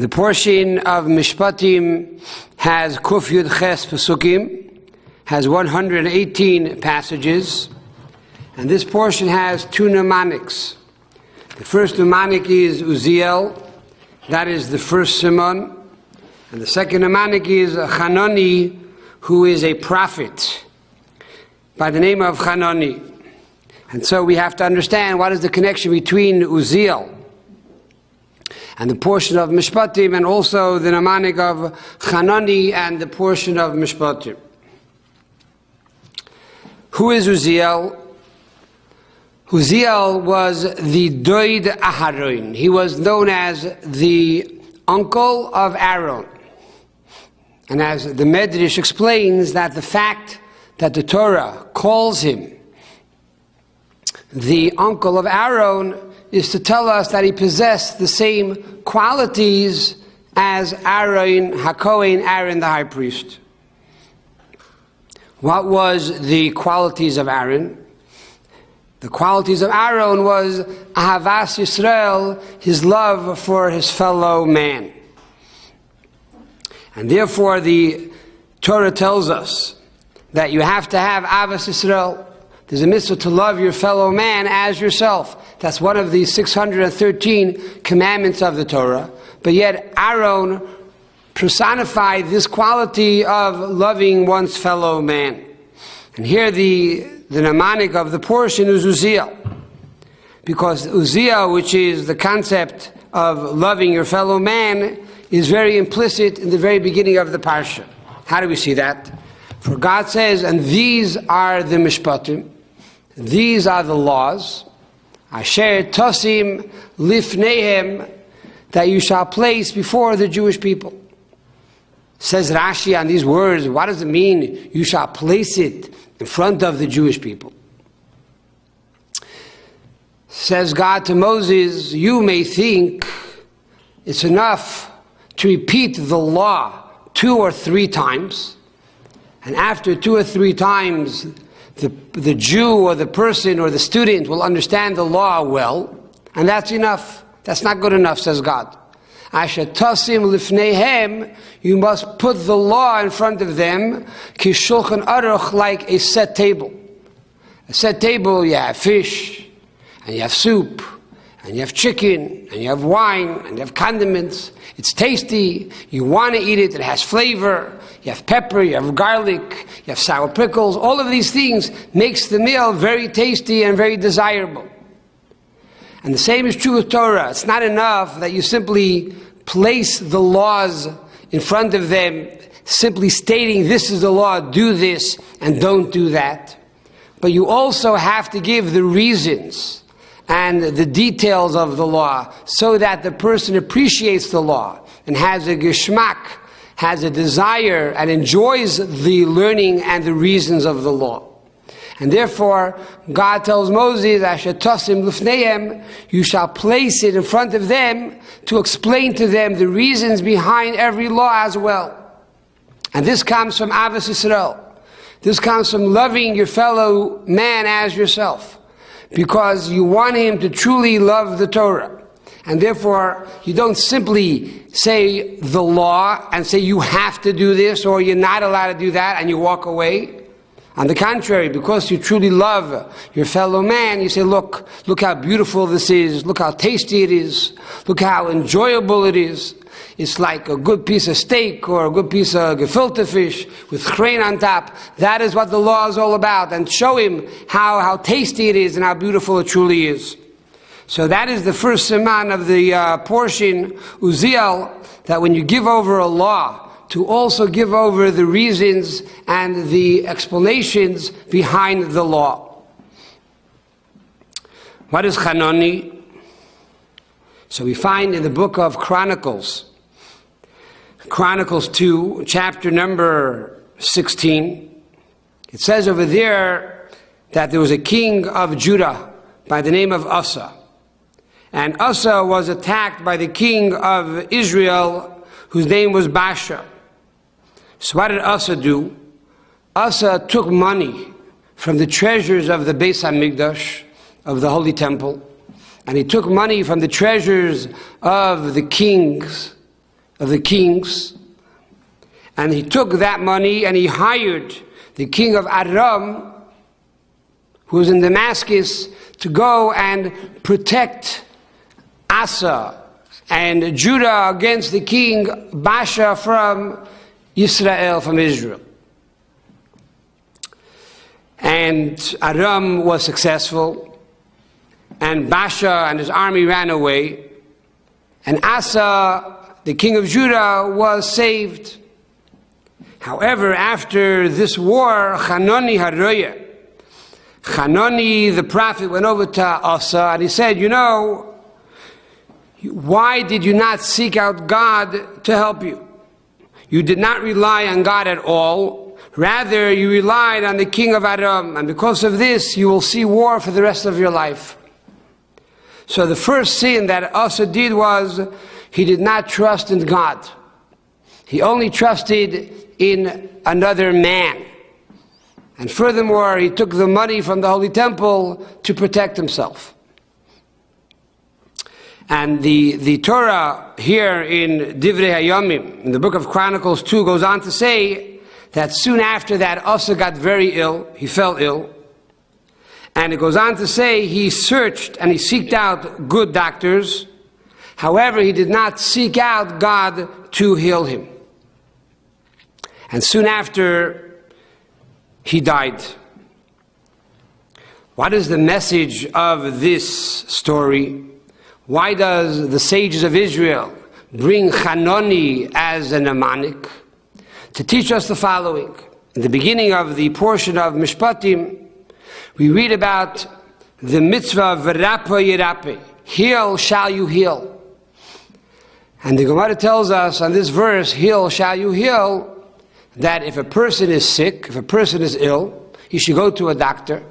And the portion of Mishpatim has Kuf Yud Ches Pasukim, has 118 passages, and this portion has two mnemonics. The first mnemonic is Uziel, that is the first Siman, and the second mnemonic is Channani, who is a prophet by the name of Channani. And so we have to understand what is the connection between Uziel and the portion of Mishpatim, and also the mnemonic of Channani and the portion of Mishpatim. Who is Uziel? Uziel was the Doid Aharon. He was known as the uncle of Aaron. And as the Medrash explains, that the fact that the Torah calls him the uncle of Aaron is to tell us that he possessed the same qualities as Aaron HaKohen, Aaron the high priest. What was the qualities of Aaron? The qualities of Aaron was Ahavas Yisrael, his love for his fellow man. And therefore the Torah tells us that you have to have Ahavas Yisrael. There's a mitzvah to love your fellow man as yourself. That's one of the 613 commandments of the Torah. But yet Aaron personified this quality of loving one's fellow man. And here the mnemonic of the portion is Uziel. Because Uziel, which is the concept of loving your fellow man, is very implicit in the very beginning of the Parsha. How do we see that? For God says, and these are the Mishpatim, these are the laws, Asher Tosim Lifnehem, that you shall place before the Jewish people. Says Rashi on these words, what does it mean, you shall place it in front of the Jewish people? Says God to Moses, you may think it's enough to repeat the law 2 or 3 times, and after 2 or 3 times the Jew or the person or the student will understand the law well, and that's enough. That's not good enough, says God. Asher tasim lifneihem, you must put the law in front of them, ki shulchan aruch, like a set table. A set table, you have fish, and you have soup, and you have chicken, and you have wine, and you have condiments. It's tasty, you want to eat it, it has flavor, you have pepper, you have garlic, you have sour pickles. All of these things makes the meal very tasty and very desirable. And the same is true with Torah. It's not enough that you simply place the laws in front of them, simply stating this is the law, do this and don't do that. But you also have to give the reasons and the details of the law so that the person appreciates the law and has a geschmack, has a desire, and enjoys the learning and the reasons of the law. And therefore, God tells Moses, Asher tosim lufneim, you shall place it in front of them to explain to them the reasons behind every law as well. And this comes from Ahavas Yisrael. This comes from loving your fellow man as yourself, because you want him to truly love the Torah. And therefore, you don't simply say the law and say you have to do this or you're not allowed to do that and you walk away. On the contrary, because you truly love your fellow man, you say, look how beautiful this is, look how tasty it is, look how enjoyable it is. It's like a good piece of steak or a good piece of gefilte fish with chrein on top. That is what the law is all about. And show him how tasty it is and how beautiful it truly is. So that is the first siman of the portion, Uziel, that when you give over a law, to also give over the reasons and the explanations behind the law. What is Channani? So we find in the book of Chronicles 2, chapter number 16, it says over there that there was a king of Judah by the name of Asa. And Asa was attacked by the king of Israel, whose name was Baasha. So what did Asa do? Asa took money from the treasures of the Beis HaMikdash, of the Holy Temple, and he took money from the treasures of the kings, of the kings, and he took that money and he hired the king of Aram, who was in Damascus, to go and protect Asa and Judah against the king Baasha from Israel, from Israel. And Aram was successful, and Baasha and his army ran away, and Asa, the king of Judah, was saved. However, after this war, Channani the prophet, went over to Asa and he said, you know, why did you not seek out God to help you? You did not rely on God at all. Rather, you relied on the king of Aram, and because of this, you will see war for the rest of your life. So the first sin that Asa did was he did not trust in God. He only trusted in another man. And furthermore, he took the money from the Holy Temple to protect himself. And the Torah here in Divrei Hayomim, in the book of Chronicles 2, goes on to say that soon after that, Asa got very ill. He fell ill. And it goes on to say he searched and he sought out good doctors. However, he did not seek out God to heal him. And soon after, he died. What is the message of this story? Why does the sages of Israel bring Hanani as a mnemonic? To teach us the following. In the beginning of the portion of Mishpatim, we read about the mitzvah of V'rapa Yirape. Heal shall you heal. And the Gemara tells us on this verse, heal shall you heal, that if a person is sick, if a person is ill, he should go to a doctor,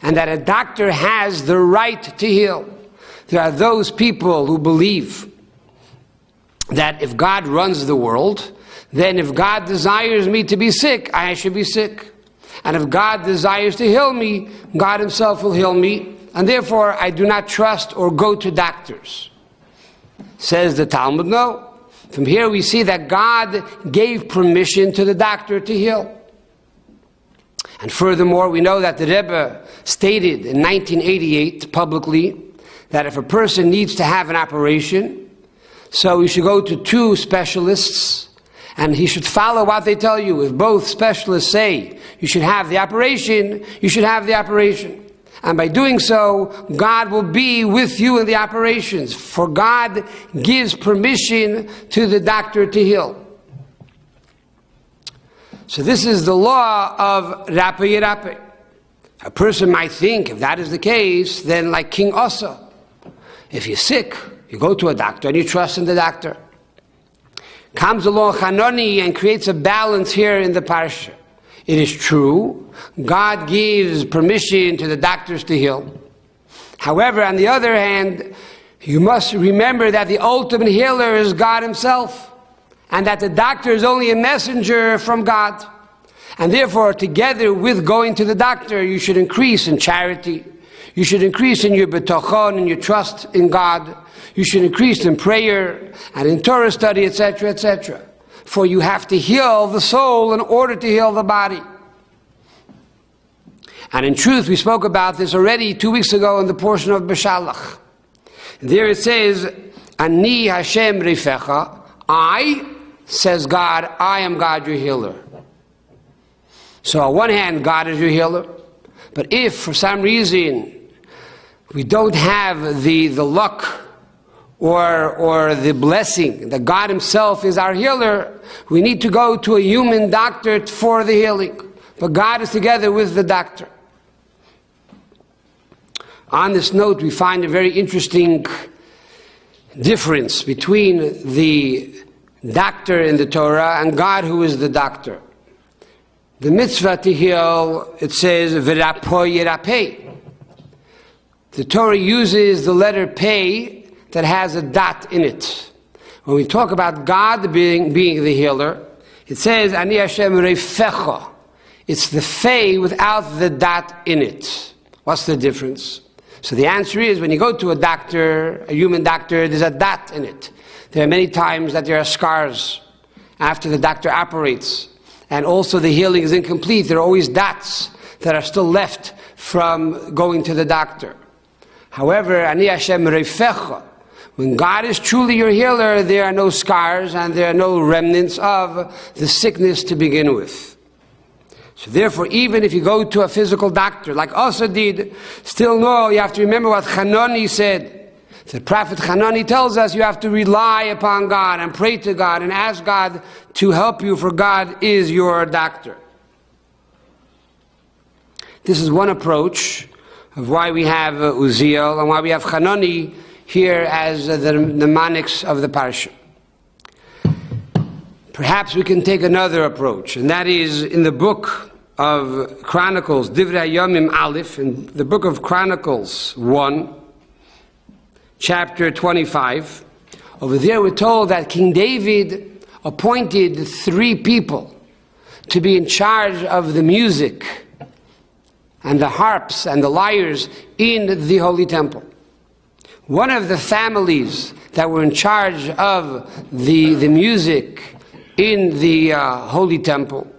and that a doctor has the right to heal. There are those people who believe that if God runs the world, then if God desires me to be sick, I should be sick. And if God desires to heal me, God himself will heal me. And therefore, I do not trust or go to doctors. Says the Talmud, no. From here we see that God gave permission to the doctor to heal. And furthermore, we know that the Rebbe stated in 1988 publicly that if a person needs to have an operation, so he should go to two specialists, and he should follow what they tell you. If both specialists say you should have the operation, you should have the operation. And by doing so, God will be with you in the operations. For God gives permission to the doctor to heal. So this is the law of Rapa Yirape. A person might think, if that is the case, then like King Asa, if you're sick, you go to a doctor and you trust in the doctor. Comes along Hanani and creates a balance here in the Parsha. It is true, God gives permission to the doctors to heal. However, on the other hand, you must remember that the ultimate healer is God himself, and that the doctor is only a messenger from God. And therefore, together with going to the doctor, you should increase in charity. You should increase in your betachon, in your trust in God. You should increase in prayer and in Torah study, etc., etc. For you have to heal the soul in order to heal the body. And in truth, we spoke about this already 2 weeks ago in the portion of Beshalach. There it says, Ani Hashem Rifecha, I, says God, I am God your healer. So on one hand, God is your healer. But if for some reason we don't have the luck or the blessing that God himself is our healer, we need to go to a human doctor for the healing. But God is together with the doctor. On this note, we find a very interesting difference between the doctor in the Torah and God who is the doctor. The mitzvah to heal, it says, V'rapo Yirape. The Torah uses the letter Pei that has a dot in it. When we talk about God being the healer, it says, Ani Hashem Refecha. It's the Fei without the dot in it. What's the difference? So the answer is, when you go to a doctor, a human doctor, there's a dot in it. There are many times that there are scars after the doctor operates. And also the healing is incomplete. There are always dots that are still left from going to the doctor. However, Ani Hashem Reifecha, when God is truly your healer, there are no scars and there are no remnants of the sickness to begin with. So therefore, even if you go to a physical doctor, like Asa did, still no, you have to remember what Hanani said. The prophet Hanani tells us you have to rely upon God and pray to God and ask God to help you, for God is your doctor. This is one approach of why we have Uziel and why we have Chanani here as the mnemonics of the Parsha. Perhaps we can take another approach, and that is in the book of Chronicles, Divrei Yomim Aleph, in the book of Chronicles 1, chapter 25. Over there we're told that King David appointed 3 people to be in charge of the music and the harps and the lyres in the Holy Temple. One of the families that were in charge of the music in the Holy Temple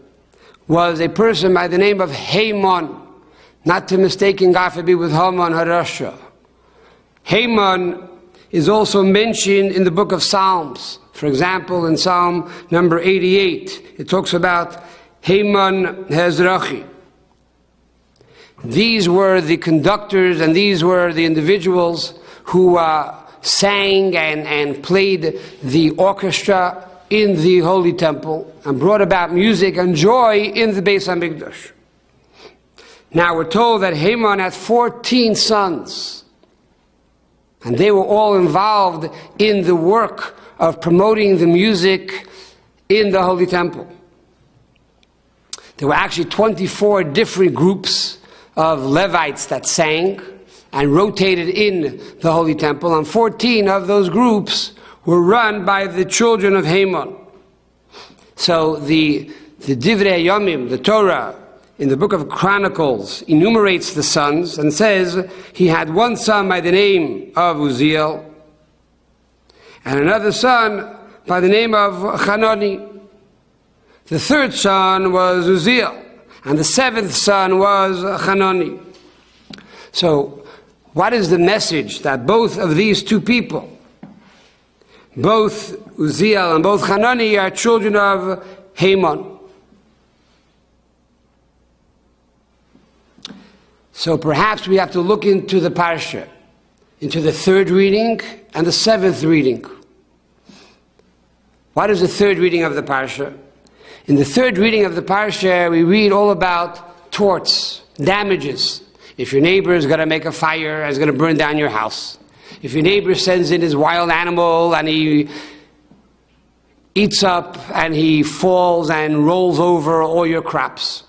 was a person by the name of Haman, not to mistake in God forbid with Haman HaRasha. Haman is also mentioned in the book of Psalms. For example, in Psalm number 88, it talks about Haman Hezrachi. These were the conductors and these were the individuals who sang and played the orchestra in the Holy Temple and brought about music and joy in the Beis HaMikdash. Now we're told that Haman had 14 sons, and they were all involved in the work of promoting the music in the Holy Temple. There were actually 24 different groups of Levites that sang and rotated in the Holy Temple, and 14 of those groups were run by the children of Haman. So the Divrei Yomim, the Torah, in the book of Chronicles, enumerates the sons and says he had one son by the name of Uziel and another son by the name of Chanani. The third son was Uziel, and the 7th son was Chanani. So what is the message? That both of these 2 people, both Uziel and both Chanani, are children of Haman. So perhaps we have to look into the Parsha, into the 3rd reading and the 7th reading. What is the 3rd reading of the Parsha? In the 3rd reading of the Parsha, we read all about torts, damages. If your neighbor is going to make a fire and is going to burn down your house. If your neighbor sends in his wild animal and he eats up and he falls and rolls over all your crops.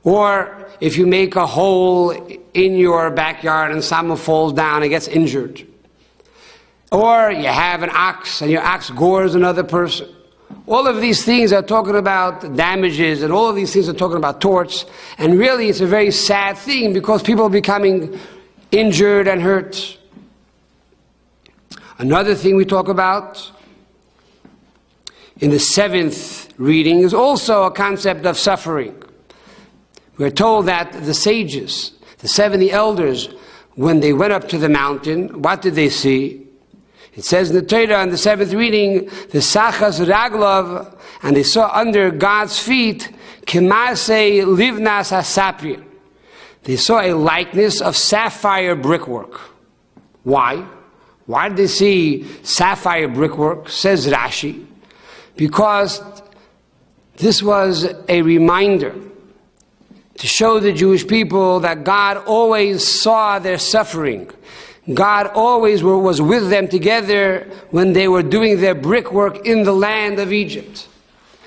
Or if you make a hole in your backyard and someone falls down and gets injured. Or you have an ox and your ox gores another person. All of these things are talking about damages, and all of these things are talking about torts. And really it's a very sad thing because people are becoming injured and hurt. Another thing we talk about in the 7th reading is also a concept of suffering. We're told that the sages, the 70 elders, when they went up to the mountain, what did they see? It says in the Torah in the 7th reading, the Sachas Raglav, and they saw under God's feet, Kemasei Livnas HaSapir. They saw a likeness of sapphire brickwork. Why? Why did they see sapphire brickwork? Says Rashi. Because this was a reminder to show the Jewish people that God always saw their suffering. God always was with them together when they were doing their brickwork in the land of Egypt.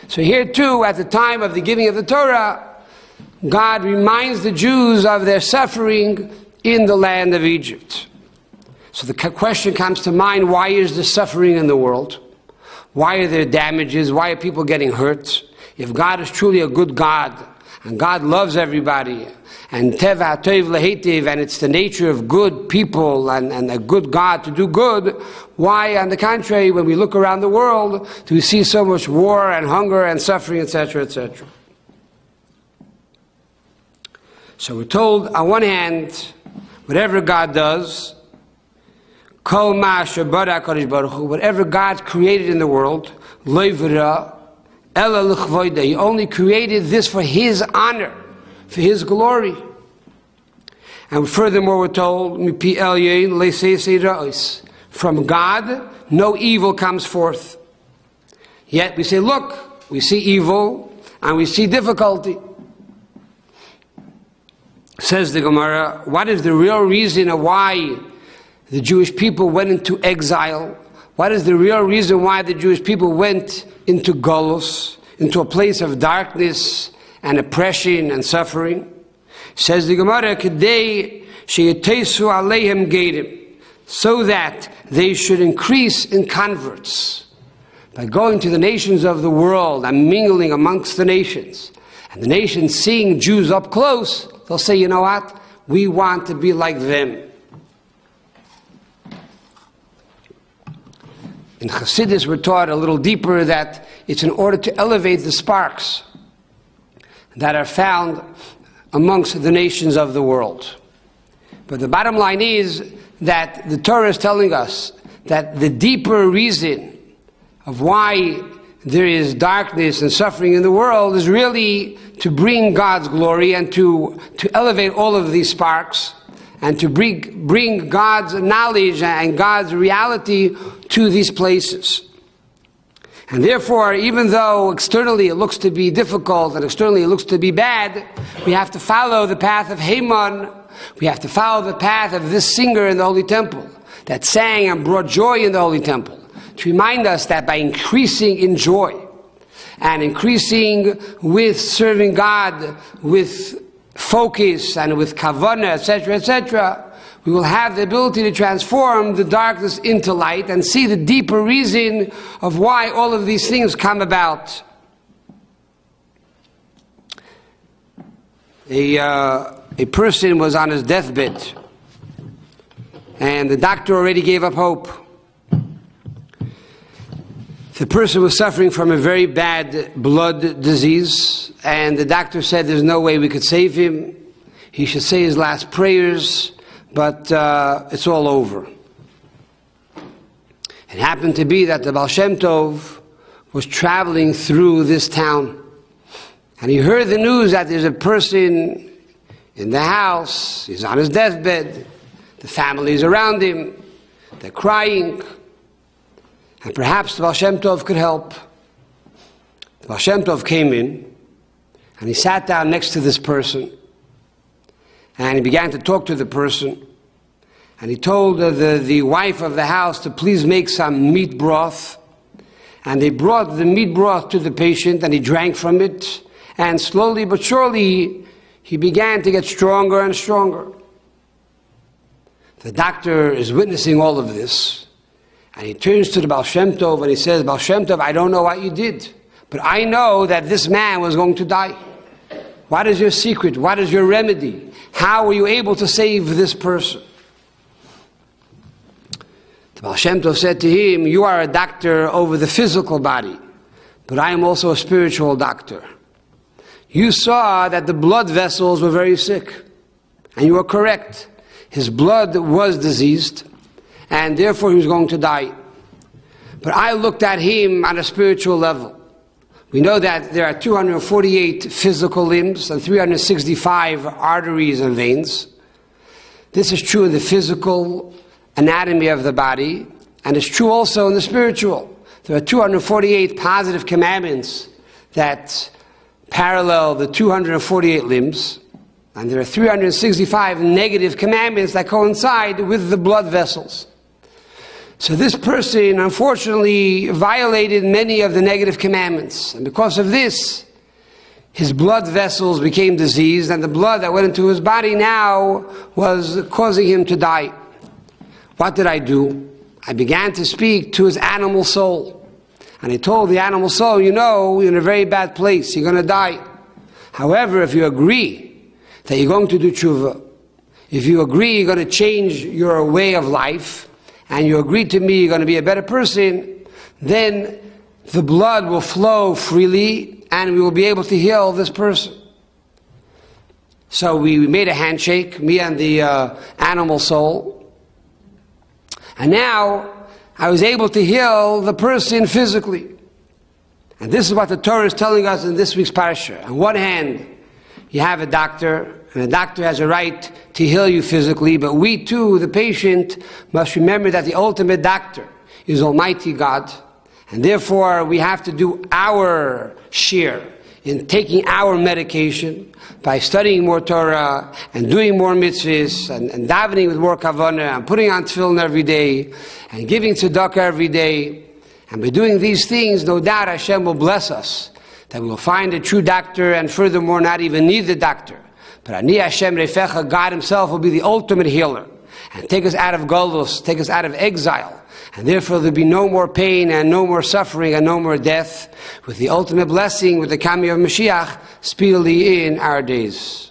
So here too, at the time of the giving of the Torah, God reminds the Jews of their suffering in the land of Egypt. So the question comes to mind, why is there suffering in the world? Why are there damages? Why are people getting hurt? If God is truly a good God, and God loves everybody, and teva toiv lehetiv, and it's the nature of good people and a good God to do good, why, on the contrary, when we look around the world, do we see so much war and hunger and suffering, etc., etc.? So we're told, on one hand, whatever God does, kol ma shebara HaKadosh Baruch Hu, whatever God created in the world, lo yivra ela l'chvoida, He only created this for His honor, for His glory. And furthermore, we're told, mipi elyon le'seisei ra'os, from God, no evil comes forth. Yet we say, look, we see evil and we see difficulty. Says the Gemara, what is the real reason of why the Jewish people went into exile? What is the real reason why the Jewish people went into Golus, into a place of darkness and oppression and suffering? Says the Gemara, Kedei sheyetesu aleihem geirim, so that they should increase in converts. By going to the nations of the world and mingling amongst the nations, and the nations seeing Jews up close, they'll say, you know what? We want to be like them. In Chassidus, we're taught a little deeper that it's in order to elevate the sparks that are found amongst the nations of the world. But the bottom line is that the Torah is telling us that the deeper reason of why there is darkness and suffering in the world is really to bring God's glory and to elevate all of these sparks and to bring God's knowledge and God's reality to these places. And therefore, even though externally it looks to be difficult and externally it looks to be bad, we have to follow the path of Haman. We have to follow the path of this singer in the Holy Temple that sang and brought joy in the Holy Temple, to remind us that by increasing in joy and increasing with serving God with focus and with kavanah, etc., etc., we will have the ability to transform the darkness into light and see the deeper reason of why all of these things come about. A person was on his deathbed, and the doctor already gave up hope. The person was suffering from a very bad blood disease, and the doctor said there's no way we could save him. He should say his last prayers, but it's all over. It happened to be that the Baal Shem Tov was traveling through this town, and he heard the news that there's a person in the house, he's on his deathbed, the family is around him, they're crying, and perhaps the Baal Shem Tov could help. The Baal Shem Tov came in, and he sat down next to this person, and he began to talk to the person, and he told the wife of the house to please make some meat broth, and they brought the meat broth to the patient, and he drank from it, and slowly but surely he began to get stronger and stronger. The doctor is witnessing all of this, and he turns to the Baal Shem Tov and he says, Baal Shem Tov, I don't know what you did, but I know that this man was going to die. What is your secret? What is your remedy? How were you able to save this person? The Baal Shem Tov said to him, you are a doctor over the physical body, but I am also a spiritual doctor. You saw that the blood vessels were very sick, and you were correct. His blood was diseased, and therefore he was going to die. But I looked at him on a spiritual level. We know that there are 248 physical limbs and 365 arteries and veins. This is true in the physical anatomy of the body, and it's true also in the spiritual. There are 248 positive commandments that parallel the 248 limbs, and there are 365 negative commandments that coincide with the blood vessels. So this person, unfortunately, violated many of the negative commandments, and because of this, his blood vessels became diseased, and the blood that went into his body now was causing him to die. What did I do? I began to speak to his animal soul. And he told the animal soul, you know, you're in a very bad place. You're going to die. However, if you agree that you're going to do tshuva, if you agree you're going to change your way of life, and you agree to me you're going to be a better person, then the blood will flow freely and we will be able to heal this person. So we made a handshake, me and the animal soul, and now I was able to heal the person physically. And this is what the Torah is telling us in this week's Parsha. On one hand, you have a doctor, and the doctor has a right to heal you physically, but we too, the patient, must remember that the ultimate doctor is Almighty God, and therefore we have to do our share in taking our medication by studying more Torah and doing more mitzvahs and davening with more kavanah and putting on tefillin every day and giving tzedakah every day. And by doing these things, no doubt Hashem will bless us, that we will find a true doctor and furthermore not even need the doctor. But Ani Hashem Refecha, God Himself will be the ultimate healer and take us out of Golus, take us out of exile. And therefore there'll be no more pain and no more suffering and no more death, with the ultimate blessing, with the coming of Mashiach, speedily in our days.